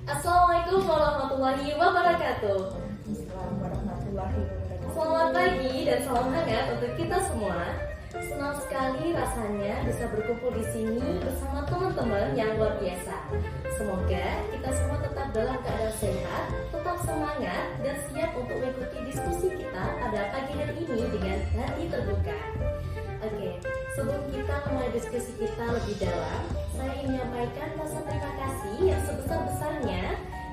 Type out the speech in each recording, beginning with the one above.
Assalamualaikum warahmatullahi wabarakatuh. Assalamualaikum warahmatullahi wabarakatuh. Selamat pagi dan salam hangat untuk kita semua. Senang sekali rasanya bisa berkumpul di sini bersama teman-teman yang luar biasa. Semoga kita semua tetap dalam keadaan sehat, tetap semangat dan siap untuk mengikuti diskusi kita pada pagi hari ini dengan hati terbuka. Oke, sebelum kita mulai diskusi kita lebih dalam, saya ingin menyampaikan rasa terima kasih yang sebesar-besarnya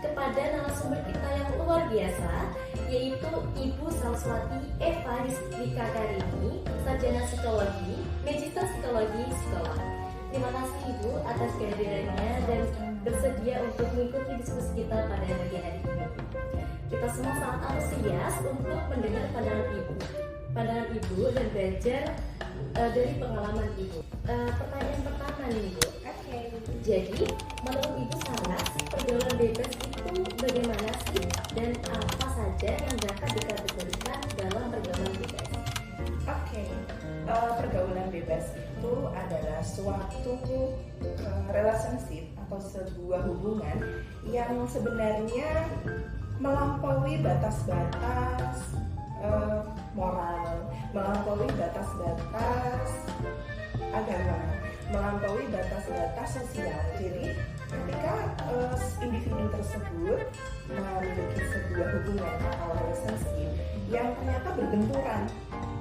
kepada narasumber kita yang luar biasa, yaitu Ibu Saraswati Eva Rizlika Karini, Sarjana Psikologi, Magister Psikologi Psikolog. Terima kasih Ibu atas kehadirannya dan bersedia untuk mengikuti diskusi kita pada pagi hari ini. Kita semua sangat antusias untuk mendengar pandangan Ibu dan belajar dari pengalaman Ibu. Pertanyaan pertama nih Ibu. Oke. Jadi, menurut Ibu Saras, pergaulan bebas itu bagaimana sih dan apa saja yang dapat dikategorikan dalam pergaulan bebas? Oke. Pergaulan bebas itu adalah suatu relationship atau sebuah hubungan yang sebenarnya melampaui batas-batas moral, melampaui batas-batas agama, melampaui batas-batas sosial. Jadi ketika individu tersebut memiliki sebuah hubungan atau relationship yang ternyata berbenturan,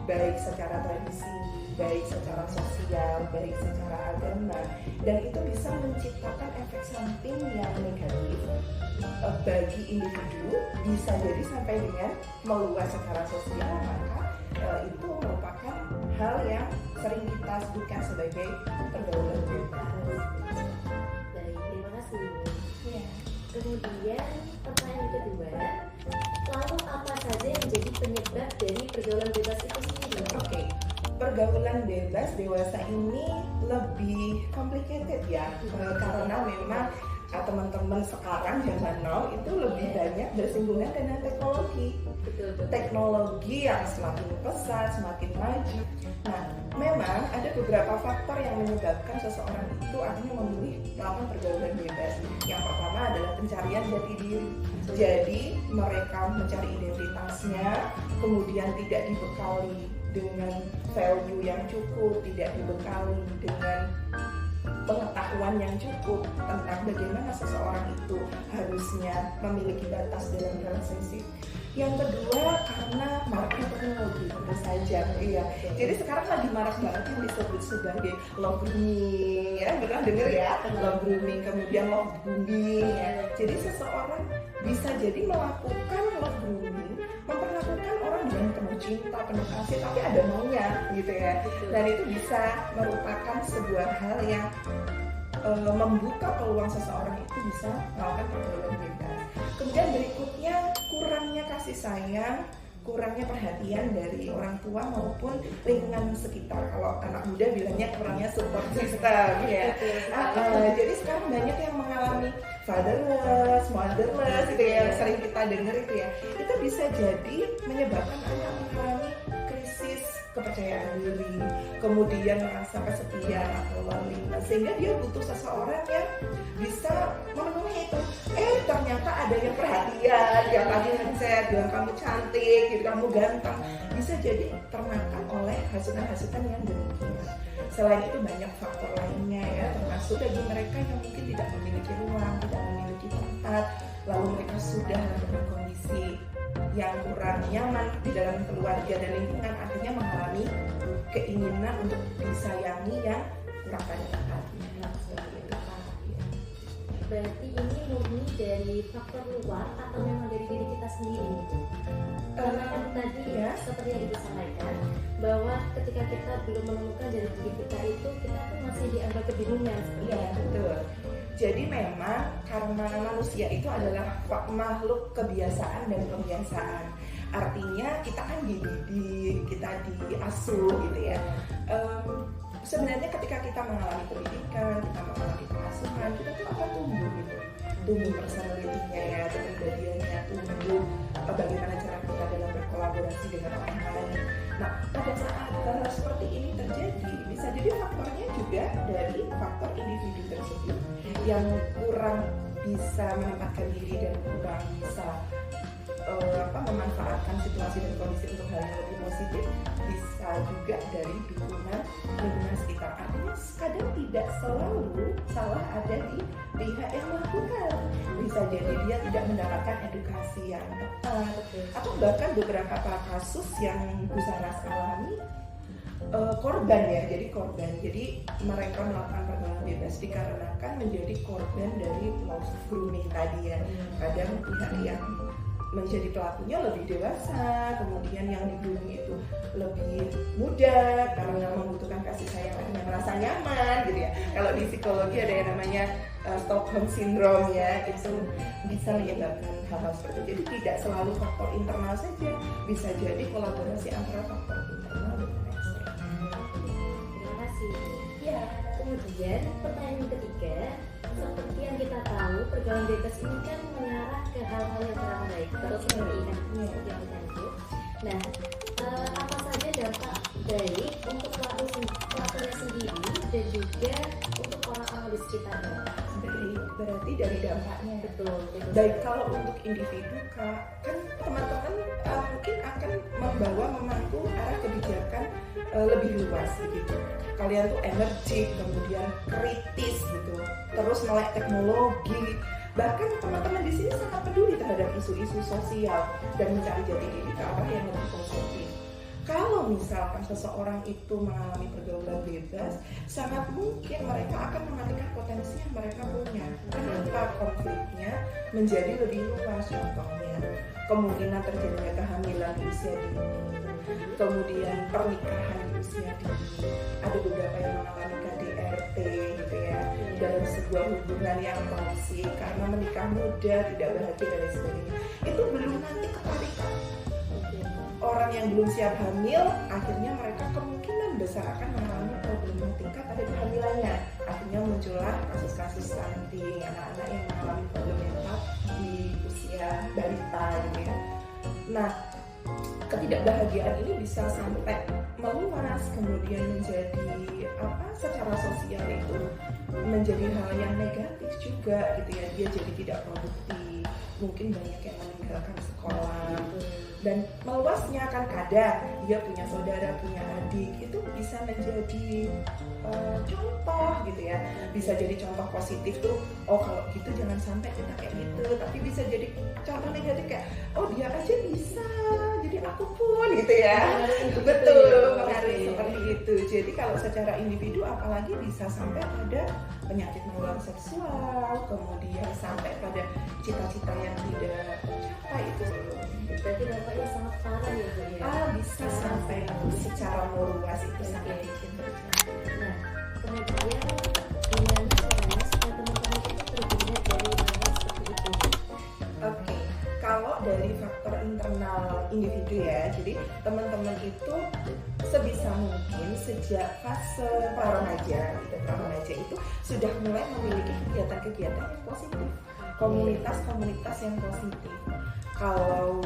baik secara tradisi, baik secara sosial, baik secara agama, dan itu bisa menciptakan efek samping yang negatif bagi individu, bisa jadi sampai dengan meluas secara sosial. Maka itu merupakan hal yang sering kita sebutkan sebagai pergaulan bebas. Baik, terima kasih Ibu. Ya. Kemudian pertanyaan kedua, lalu apa saja yang menjadi penyebab dari pergaulan bebas itu sendiri? Oke. Pergaulan bebas dewasa ini lebih complicated ya, karena memang teman-teman sekarang zaman now itu lebih banyak bersinggungan dengan teknologi. Betul. Teknologi yang semakin pesat, semakin maju. Nah, memang ada beberapa faktor yang menyebabkan seseorang itu akhirnya memilih melakukan pergaulan bebas. Yang pertama adalah pencarian jati diri. Jadi mereka mencari identitasnya, kemudian tidak dibekali dengan value yang cukup, tidak dibekali dengan pengetahuan yang cukup tentang bagaimana seseorang itu harusnya memiliki batas dalam relationship. Yang kedua, karena maraknya teknologi tentu saja, iya. Jadi sekarang lagi marak banget yang disebut sebagai love grooming, ya, pernah dengar ya? Love grooming, kemudian love bombing, ya. Jadi seseorang bisa jadi melakukan love grooming, memperlakukan orang dengan penuh cinta, penuh kasih, tapi ada maunya, gitu ya. Dan itu bisa merupakan sebuah hal yang membuka peluang seseorang itu bisa melakukan pergaulan bebas. Kemudian berikutnya, kurangnya kasih sayang, kurangnya perhatian dari orang tua maupun lingkungan sekitar. Kalau anak muda bilangnya kurangnya support system, ya. Jadi sekarang banyak yang mengalami fatherless, motherless, itu yang sering kita dengar itu ya. Itu bisa jadi menyebabkan anak mengalami krisis kepercayaan diri, kemudian merasa kesepian atau loneliness, sehingga dia butuh seseorang yang bisa memenuhi itu. Ternyata ada yang perhatian, yang lagi ngechat, bilang kamu cantik, gitu, kamu ganteng, bisa jadi termakan oleh hasutan-hasutan yang demikian. Selain itu banyak faktor lainnya ya, termasuk bagi mereka yang mungkin tidak memiliki ruang, tidak memiliki tempat, lalu mereka sudah dalam kondisi yang kurang nyaman di dalam keluarga dan lingkungan, akhirnya mengalami keinginan untuk disayangi yang kurang banyak perhatian. Berarti ini murni dari faktor luar atau memang dari diri kita sendiri? Karena kan tadi ya, seperti yang Ibu sampaikan, bahwa ketika kita belum menemukan dari diri kita itu, kita pun masih dianggap kebingungan. Iya, betul. Jadi memang karena manusia itu adalah makhluk kebiasaan dan pembiasaan. Artinya kita kan dididik, kita diasuh gitu ya. Sebenarnya ketika kita mengalami pendidikan, kita mengalami pengasuhan, kita tuh akan tumbuh gitu. Tumbuh personality-nya ya, kepribadiannya, tumbuh bagaimana cara kita dalam berkolaborasi dengan orang lain. Nah, pada saat hal seperti ini terjadi, bisa jadi faktornya juga dari faktor individu tersebut yang kurang bisa menempatkan diri dan kurang bisa memanfaatkan situasi dan kondisi untuk hal yang lebih positif, bisa juga dari dukungan lingkungan sekitar. Artinya kadang tidak selalu salah ada di pihak yang melakukan. Bisa jadi dia tidak mendapatkan edukasi yang tepat, atau bahkan beberapa kasus yang Bu Saras alami, korban ya, jadi mereka melakukan pergaulan bebas dikarenakan menjadi korban dari love grooming tadi ya. Kadang pihak yang menjadi pelakunya lebih dewasa, kemudian yang di-grooming itu lebih muda karena membutuhkan kasih sayang yang merasa nyaman gitu ya. Kalau di psikologi ada yang namanya Stockholm Syndrome ya, itu bisa menyebabkan hal-hal seperti itu. Jadi tidak selalu faktor internal saja, bisa jadi kolaborasi antara faktor internal dan eksternal. Terima kasih. Ya. Kemudian pertanyaan ketiga, seperti yang kita tahu pergaulan bebas ini kan mengarah ke hal-hal yang kurang baik, terus merugikan seperti yang kita sebut. Nah, apa saja dampak baik untuk pelakunya sendiri dan juga untuk orang-orang di sekitarnya? Berarti dari dampaknya. Betul. Baik, kalau untuk individu kan teman-teman mungkin akan memangku arah kebijakan lebih luas begitu. Kalian tuh energik, kemudian kritis gitu, terus melek teknologi. Bahkan teman-teman di sini sangat peduli terhadap isu-isu sosial dan mencari jati diri ke arah yang lebih positif. Kalau misalkan seseorang itu mengalami pergaulan bebas, sangat mungkin mereka akan mematikan potensi yang mereka punya. Kenapa konfliknya menjadi lebih luas? Contohnya, kemungkinan terjadinya kehamilan di usia dini, kemudian pernikahan di usia dini. Ada beberapa yang mengalami KDRT gitu ya, dalam sebuah hubungan yang toksik karena menikah muda, tidak bahagia dan sebagainya. Itu belum nanti ketarikan. Orang yang belum siap hamil, akhirnya mereka kemungkinan besar akan mengalami problematika pada kehamilannya. Akhirnya muncullah kasus-kasus stunting, anak-anak yang mengalami problem mental di usia balita gitu ya. Nah, ketidakbahagiaan ini bisa sampai meluas, kemudian menjadi secara sosial itu menjadi hal yang negatif juga gitu ya. Dia jadi tidak produktif, mungkin banyak yang meninggalkan sekolah. Dan meluasnya kan kadang dia punya saudara, punya adik, itu bisa menjadi contoh gitu ya. Bisa jadi contoh positif tuh, oh kalau gitu jangan sampai kita kayak gitu. Tapi bisa jadi contoh negatif kayak, oh dia aja bisa, jadi aku pun gitu ya. Betul, menarik seperti itu. Jadi kalau secara individu apalagi bisa sampai pada penyakit menular seksual, kemudian sampai pada cita-cita yang tidak tercapai itu. Berarti dampaknya sangat parah ya Bu ya? Bisa sampai secara meluas itu sangat bikin terjadi. Nah, kemudian gimana caranya supaya teman-teman itu terhindar dari hal seperti itu? Oke, kalau dari faktor internal individu ya, jadi teman-teman itu sebisa mungkin sejak fase pra-remaja itu sudah mulai memiliki kegiatan-kegiatan yang positif, komunitas-komunitas yang positif. Kalau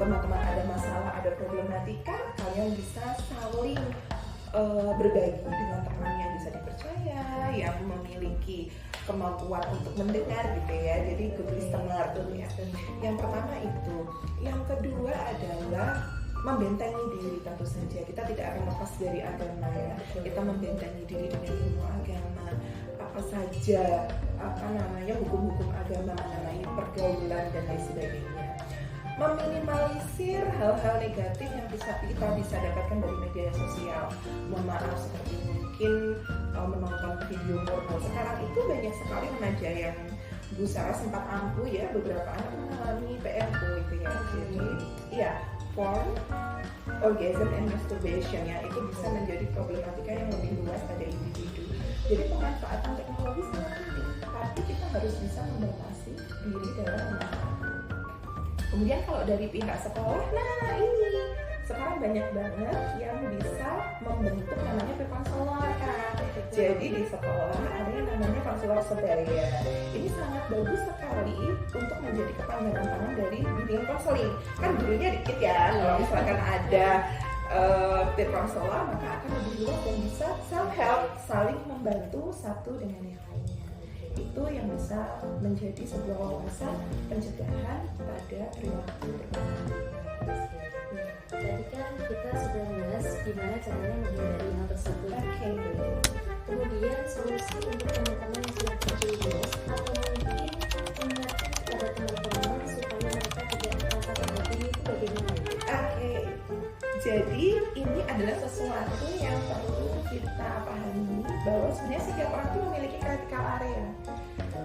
teman-teman ada masalah, ada problematika, kalian bisa saling berbagi dengan teman yang bisa dipercaya, yang memiliki kemampuan untuk mendengar gitu ya. Jadi good listener tuh ya. Yang pertama itu. Yang kedua adalah membentengi diri tentu saja. Kita tidak akan lepas dari agama ya. Kita membentengi diri dengan ilmu agama. Apa saja hukum-hukum agama mengenai pergaulan dan lain sebagainya. Meminimalisir hal-hal negatif yang kita bisa dapatkan dari media sosial. Mohon maaf, seperti mungkin menonton video porno. Sekarang itu banyak sekali remaja yang Bu Sarah sempat ampuh ya, beberapa anak mengalami PMO itu ya. Jadi ya, porn, orgasm and masturbation ya, itu bisa menjadi problematika yang lebih luas pada individu. Jadi pemanfaatan teknologi sangat penting, tapi kita harus bisa membatasi diri dalam pemanfaatan. Kemudian kalau dari pihak sekolah, nah ini sekarang banyak banget yang bisa membentuk namanya konselor kan. Jadi di sekolah ada yang namanya konselor sebaya. Ini sangat bagus sekali untuk menjadi kepanjangan tangan dari bimbingan konseling. Kan gurunya dikit ya, kalau misalkan ada tim konselor maka akan lebih luas dan bisa self help, saling membantu satu dengan yang lainnya. Itu yang bisa menjadi sebuah wawasan pencegahan pada perilaku berbahaya. Tadi kan kita sudah bahas gimana caranya menghindari hal tersebut. Oke. Kemudian solusi untuk teman-teman yang sudah terjerumus atau mungkin mengingatkan kepada teman-teman supaya mereka tidak merasa terhakimi itu bagaimana? Oke. Jadi ini adalah sesuatu yang perlu kita pahami bahwa sebenarnya setiap orang itu memiliki critical area.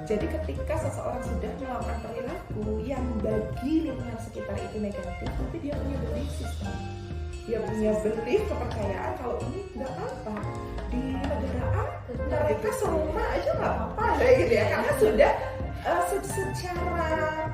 Jadi ketika seseorang sudah melakukan perilaku yang bagi lingkungan sekitar itu negatif, tapi dia punya belief system, dia punya belief kepercayaan kalau ini nggak apa-apa, di negara A mereka serumah aja nggak apa-apa gitu ya, karena sudah secara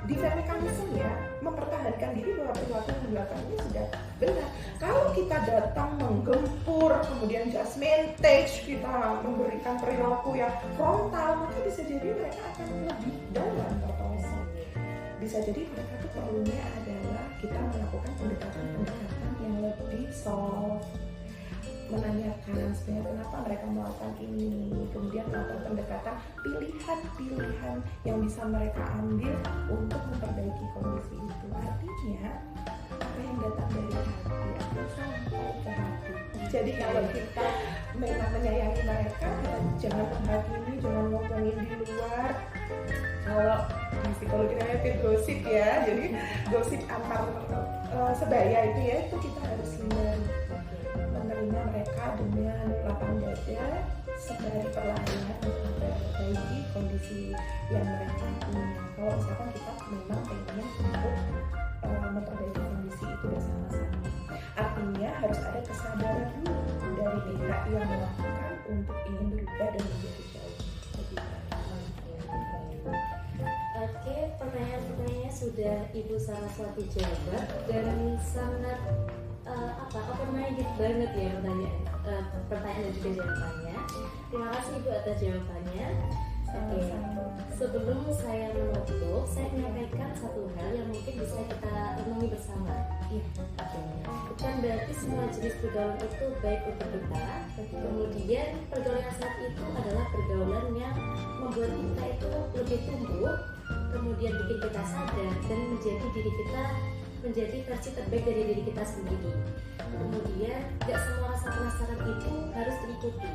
defense mechanism ya mempertahankan diri bahwa perilaku yang dilakukan ini sudah benar. Kalau kita datang menggempur, kemudian judgmentage, kita memberikan perilaku yang frontal, maka bisa jadi mereka akan lebih dalam terpelesong. Bisa jadi mereka itu perlunya adalah kita melakukan pendekatan-pendekatan yang lebih soft, menanyakan sebenarnya kenapa mereka melakukan ini, kemudian melakukan pendekatan pilihan-pilihan yang bisa mereka ambil untuk memperbaiki kondisi itu. Artinya apa yang datang dari hati akan sampai ke hati. Jadi kalau kita memang menyayangi mereka, kita jangan menghakimi, jangan ngomongin di luar. Kalau di psikologi namanya pit gosip ya, jadi gosip antar sebaya itu ya, itu kita harus hindari. Menerima mereka dengan lapang dada, sembari perlahan memperbaiki kondisi yang mereka punya. Kalau misalkan kita memang pengen untuk memperbaiki kondisi itu bersama-sama, artinya harus ada kesadaran dulu dari pihak yang melakukan untuk ingin berubah dan menjadi jauh lebih baik. Oke, pertanyaan-pertanyaannya sudah Ibu Saraswati jawab dan sangat open-minded banget ya pertanyaan dan juga jawabannya. Terima kasih Ibu atas jawabannya. Oke, sebelum saya menutup, saya menyampaikan satu hal yang mungkin bisa kita renungi bersama. Bukan berarti semua jenis pergaulan itu baik untuk kita. Kemudian pergaulan yang sehat itu adalah pergaulan yang membuat kita itu lebih tumbuh, kemudian bikin kita sadar dan menjadi diri kita, menjadi versi terbaik dari diri kita sendiri. Kemudian gak semua rasa penasaran itu harus diikuti,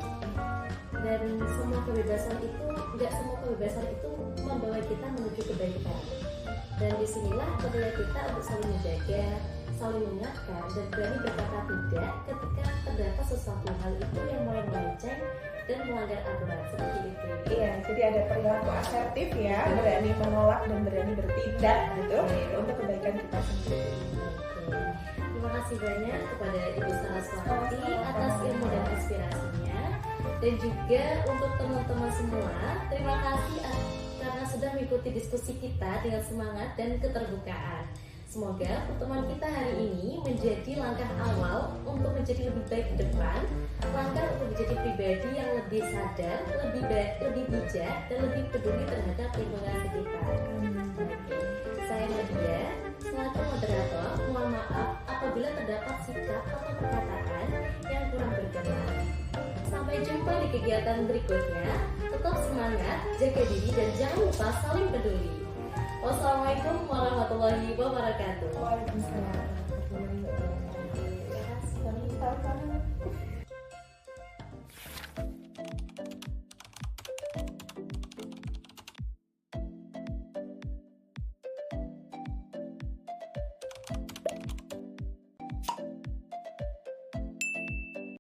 dan semua kebebasan itu, gak semua kebebasan itu membawa kita menuju kebaikan. Dan disinilah perlu kita untuk saling menjaga, saling mengingatkan, dan berani berkata tidak ketika terdapat sesuatu hal itu yang mulai melenceng dan melanggar aturan seperti itu. Iya, jadi ada perilaku asertif ya, berani menolak dan berani bertindak gitu untuk kebaikan kita sendiri. Terima kasih banyak kepada Ibu Saraswati atas ilmu dan inspirasinya, dan juga untuk teman-teman semua, terima kasih karena sudah mengikuti diskusi kita dengan semangat dan keterbukaan. Semoga pertemuan kita hari ini menjadi langkah awal untuk menjadi lebih baik ke depan, langkah untuk menjadi pribadi yang lebih sadar, lebih baik, lebih bijak, dan lebih peduli terhadap lingkungan sekitar. Saya Nadia, selaku moderator, mohon maaf apabila terdapat sikap atau perkataan yang kurang berkenan. Sampai jumpa di kegiatan berikutnya. Tetap semangat, jaga diri, dan jangan lupa saling peduli. Wassalamualaikum warahmatullahi wabarakatuh. Waalaikumsalam warahmatullahi wabarakatuh.